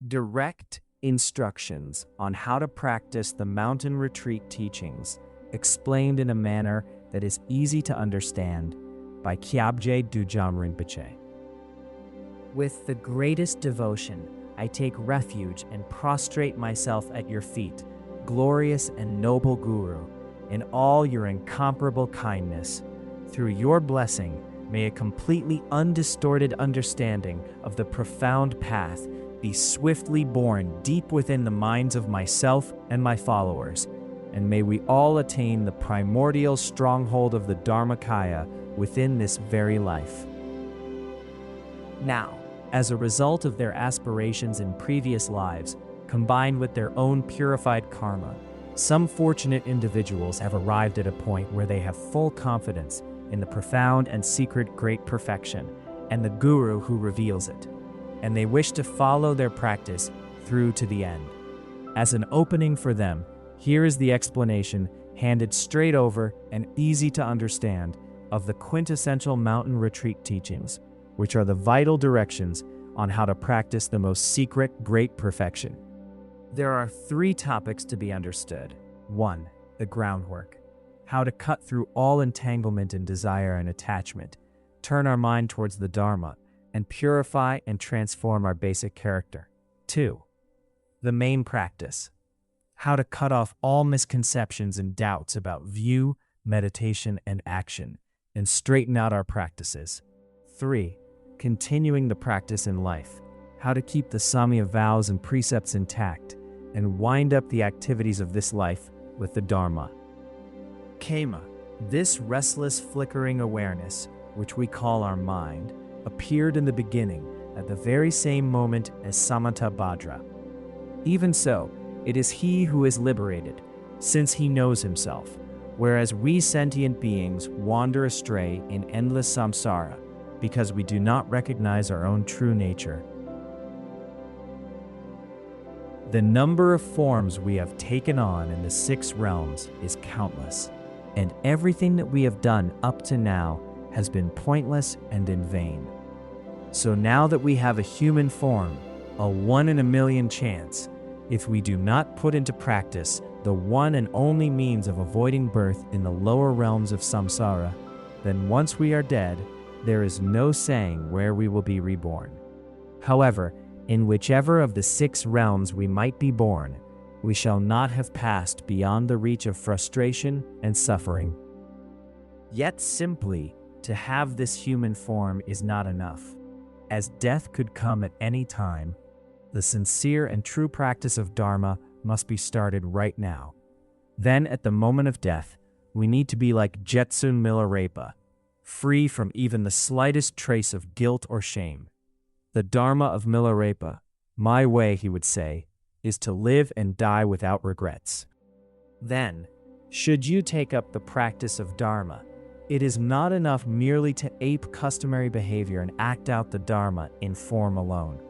Direct instructions on how to practice the mountain retreat teachings, explained in a manner that is easy to understand by Kyabje Dujam Rinpoche. With the greatest devotion, I take refuge and prostrate myself at your feet, glorious and noble Guru, in all your incomparable kindness. Through your blessing, may a completely undistorted understanding of the profound path be swiftly born deep within the minds of myself and my followers, and may we all attain the primordial stronghold of the Dharmakaya within this very life. Now, as a result of their aspirations in previous lives, combined with their own purified karma, some fortunate individuals have arrived at a point where they have full confidence in the profound and secret great perfection and the Guru who reveals it, and they wish to follow their practice through to the end. As an opening for them, here is the explanation, handed straight over and easy to understand, of the quintessential mountain retreat teachings, which are the vital directions on how to practice the most secret great perfection. There are 3 topics to be understood. 1. The groundwork. How to cut through all entanglement in desire and attachment, turn our mind towards the Dharma, and purify and transform our basic character. 2. The main practice. How to cut off all misconceptions and doubts about view, meditation, and action, and straighten out our practices. 3. Continuing the practice in life. How to keep the Samya vows and precepts intact, and wind up the activities of this life with the Dharma. Kyema, this restless flickering awareness, which we call our mind, appeared in the beginning at the very same moment as Samantabhadra. Even so, it is he who is liberated, since he knows himself, whereas we sentient beings wander astray in endless saṃsāra because we do not recognize our own true nature. The number of forms we have taken on in the 6 realms is countless, and everything that we have done up to now has been pointless and in vain. So now that we have a human form, a 1 in a million chance, if we do not put into practice the one and only means of avoiding birth in the lower realms of saṃsāra, then once we are dead, there is no saying where we will be reborn. However, in whichever of the 6 realms we might be born, we shall not have passed beyond the reach of frustration and suffering. Yet simply to have this human form is not enough. As death could come at any time, the sincere and true practice of Dharma must be started right now. Then at the moment of death, we need to be like Jetsun Milarepa, free from even the slightest trace of guilt or shame. The Dharma of Milarepa, my way, he would say, is to live and die without regrets. Then, should you take up the practice of Dharma, it is not enough merely to ape customary behavior and act out the Dharma in form alone.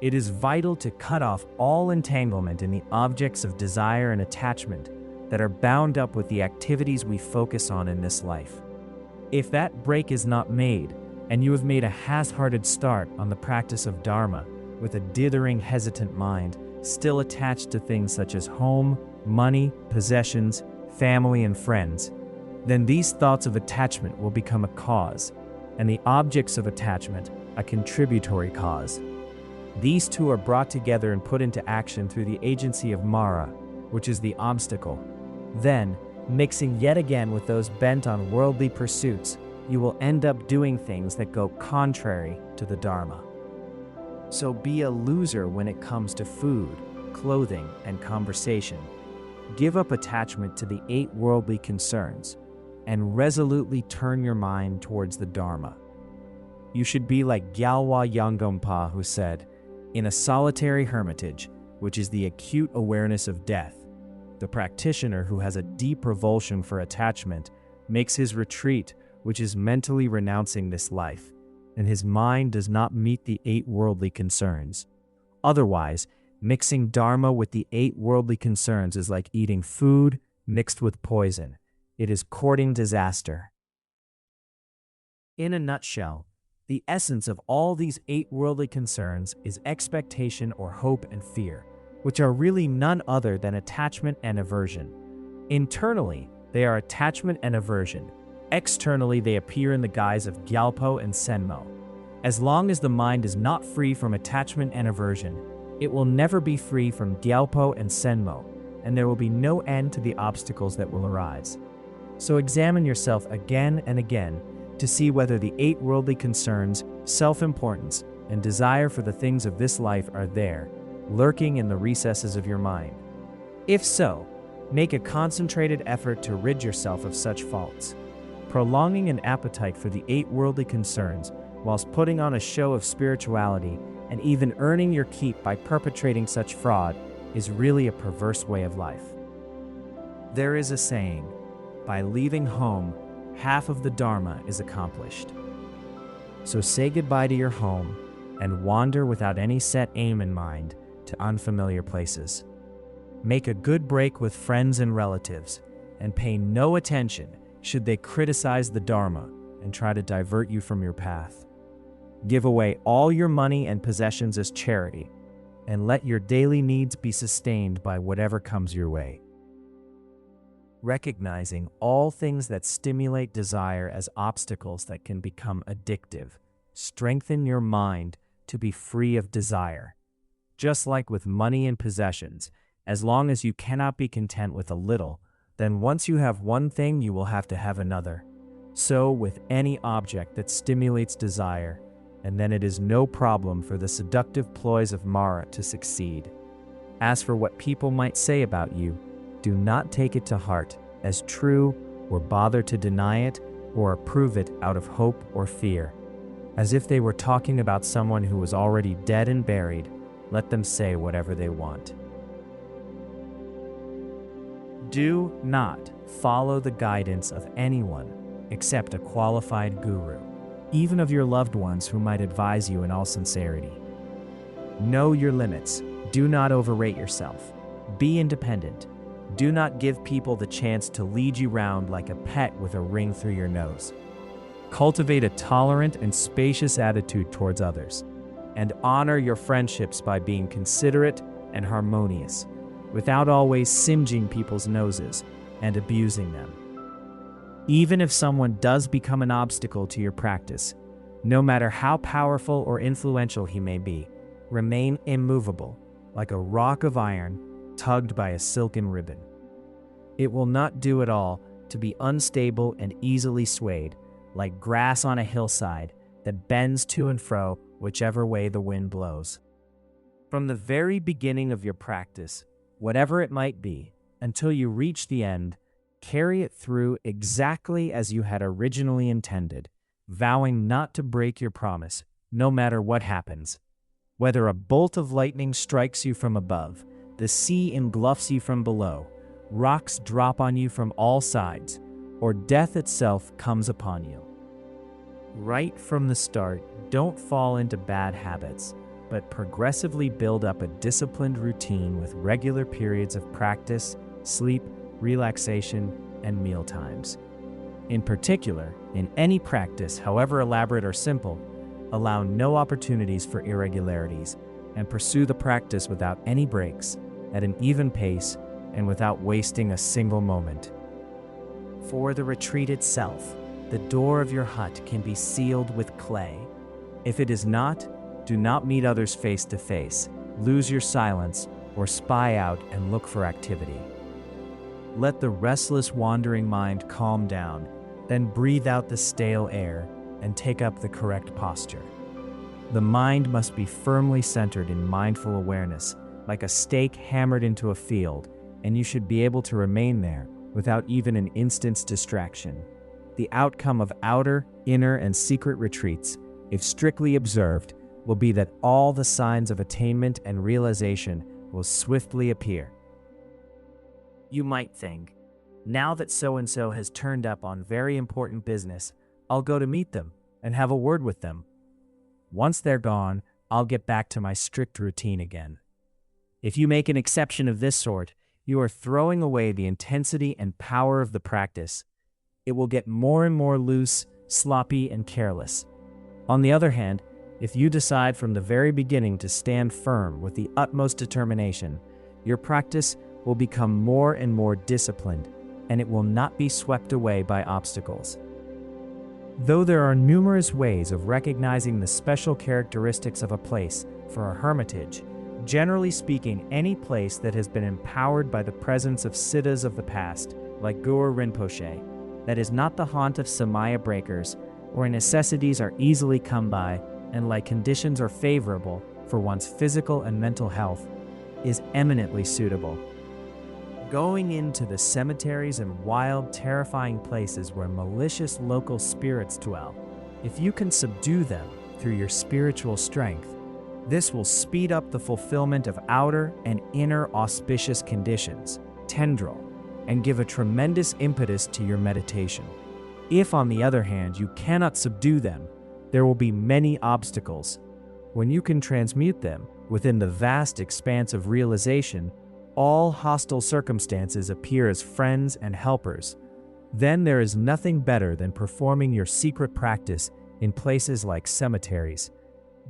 It is vital to cut off all entanglement in the objects of desire and attachment that are bound up with the activities we focus on in this life. If that break is not made, and you have made a half-hearted start on the practice of Dharma with a dithering, hesitant mind, still attached to things such as home, money, possessions, family, and friends, then these thoughts of attachment will become a cause, and the objects of attachment a contributory cause. These 2 are brought together and put into action through the agency of Mara, which is the obstacle. Then, mixing yet again with those bent on worldly pursuits, you will end up doing things that go contrary to the Dharma. So be a loser when it comes to food, clothing, and conversation. Give up attachment to the 8 worldly concerns, and resolutely turn your mind towards the Dharma. You should be like Gyalwa Yangompa, who said, "In a solitary hermitage, which is the acute awareness of death, the practitioner who has a deep revulsion for attachment makes his retreat, which is mentally renouncing this life, and his mind does not meet the 8 worldly concerns. Otherwise, mixing Dharma with the 8 worldly concerns is like eating food mixed with poison. It is courting disaster." In a nutshell, The essence of all these 8 worldly concerns is expectation or hope and fear, which are really none other than attachment and aversion. Internally, they are attachment and aversion. Externally, they appear in the guise of gyalpo and senmo. As long as the mind is not free from attachment and aversion, it will never be free from gyalpo and senmo, and there will be no end to the obstacles that will arise. So examine yourself again and again to see whether the 8 worldly concerns, self-importance, and desire for the things of this life are there, lurking in the recesses of your mind. If so, make a concentrated effort to rid yourself of such faults. Prolonging an appetite for the 8 worldly concerns whilst putting on a show of spirituality and even earning your keep by perpetrating such fraud is really a perverse way of life. There is a saying, by leaving home, half of the Dharma is accomplished. So say goodbye to your home and wander without any set aim in mind to unfamiliar places. Make a good break with friends and relatives and pay no attention should they criticize the Dharma and try to divert you from your path. Give away all your money and possessions as charity, and let your daily needs be sustained by whatever comes your way. Recognizing all things that stimulate desire as obstacles that can become addictive, strengthen your mind to be free of desire. Just like with money and possessions, as long as you cannot be content with a little, then once you have one thing, you will have to have another. So with any object that stimulates desire, and then it is no problem for the seductive ploys of Mara to succeed. As for what people might say about you, do not take it to heart as true or bother to deny it or approve it out of hope or fear. As if they were talking about someone who was already dead and buried, let them say whatever they want. Do not follow the guidance of anyone except a qualified guru, even of your loved ones who might advise you in all sincerity. Know your limits. Do not overrate yourself. Be independent. Do not give people the chance to lead you round like a pet with a ring through your nose. Cultivate a tolerant and spacious attitude towards others, and honor your friendships by being considerate and harmonious, without always singeing people's noses and abusing them. Even if someone does become an obstacle to your practice, no matter how powerful or influential he may be, remain immovable, like a rock of iron tugged by a silken ribbon. It will not do at all to be unstable and easily swayed, like grass on a hillside that bends to and fro whichever way the wind blows. From the very beginning of your practice, whatever it might be, until you reach the end, carry it through exactly as you had originally intended, vowing not to break your promise, no matter what happens. Whether a bolt of lightning strikes you from above, the sea engulfs you from below, rocks drop on you from all sides, or death itself comes upon you. Right from the start, don't fall into bad habits, but progressively build up a disciplined routine with regular periods of practice, sleep, relaxation, and meal times. In particular, in any practice, however elaborate or simple, allow no opportunities for irregularities, and pursue the practice without any breaks, at an even pace, and without wasting a single moment. For the retreat itself, the door of your hut can be sealed with clay. If it is not, do not meet others face to face, lose your silence, or spy out and look for activity. Let the restless wandering mind calm down, then breathe out the stale air and take up the correct posture. The mind must be firmly centered in mindful awareness, like a stake hammered into a field, and you should be able to remain there without even an instant's distraction. The outcome of outer, inner, and secret retreats, if strictly observed, will be that all the signs of attainment and realization will swiftly appear. You might think, now that so-and-so has turned up on very important business, I'll go to meet them and have a word with them. Once they're gone, I'll get back to my strict routine again. If you make an exception of this sort, you are throwing away the intensity and power of the practice. It will get more and more loose, sloppy, and careless. On the other hand, if you decide from the very beginning to stand firm with the utmost determination, your practice will become more and more disciplined, and it will not be swept away by obstacles. Though there are numerous ways of recognizing the special characteristics of a place for a hermitage, generally speaking, any place that has been empowered by the presence of siddhas of the past, like Guru Rinpoche, that is not the haunt of samaya breakers, where necessities are easily come by, and like conditions are favorable for one's physical and mental health, is eminently suitable. Going into the cemeteries and wild, terrifying places where malicious local spirits dwell, if you can subdue them through your spiritual strength, this will speed up the fulfillment of outer and inner auspicious conditions, tendril, and give a tremendous impetus to your meditation. If, on the other hand, you cannot subdue them, there will be many obstacles. When you can transmute them within the vast expanse of realization, all hostile circumstances appear as friends and helpers. Then there is nothing better than performing your secret practice in places like cemeteries.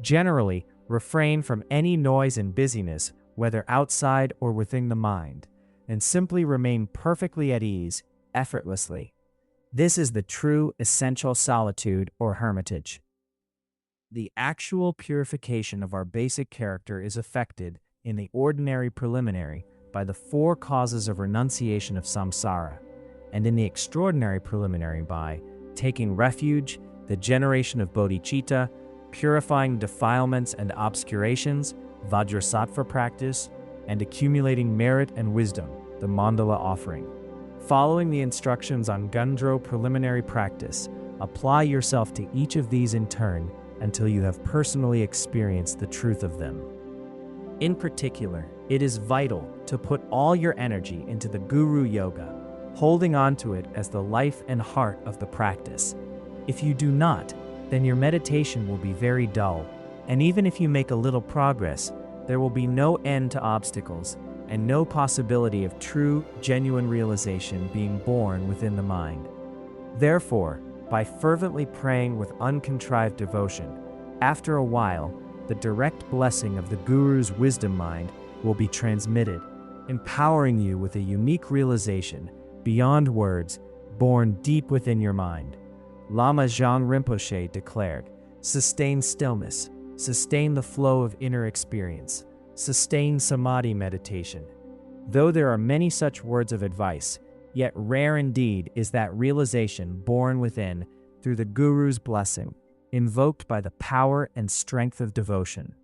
Generally, refrain from any noise and busyness, whether outside or within the mind, and simply remain perfectly at ease, effortlessly. This is the true essential solitude or hermitage. The actual purification of our basic character is effected in the ordinary preliminary by the 4 causes of renunciation of samsara, and in the extraordinary preliminary by taking refuge, the generation of bodhicitta, purifying defilements and obscurations, vajrasattva practice, and accumulating merit and wisdom, the mandala offering. Following the instructions on Gundro preliminary practice, apply yourself to each of these in turn until you have personally experienced the truth of them. In particular, it is vital to put all your energy into the Guru Yoga, holding on to it as the life and heart of the practice. If you do not, then your meditation will be very dull, and even if you make a little progress, there will be no end to obstacles and no possibility of true, genuine realization being born within the mind. Therefore, by fervently praying with uncontrived devotion, after a while, the direct blessing of the Guru's wisdom mind will be transmitted, empowering you with a unique realization beyond words, born deep within your mind. Lama Zhang Rinpoche declared, "Sustain stillness, sustain the flow of inner experience, sustain samadhi meditation." Though there are many such words of advice, yet rare indeed is that realization born within through the Guru's blessing, invoked by the power and strength of devotion.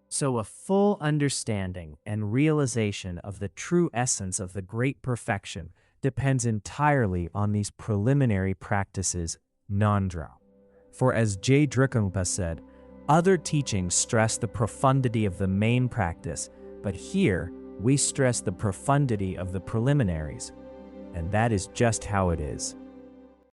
So a full understanding and realization of the true essence of the great perfection depends entirely on these preliminary practices, Nandra. For as J. Drikungpa said, other teachings stress the profundity of the main practice, but here we stress the profundity of the preliminaries. And that is just how it is.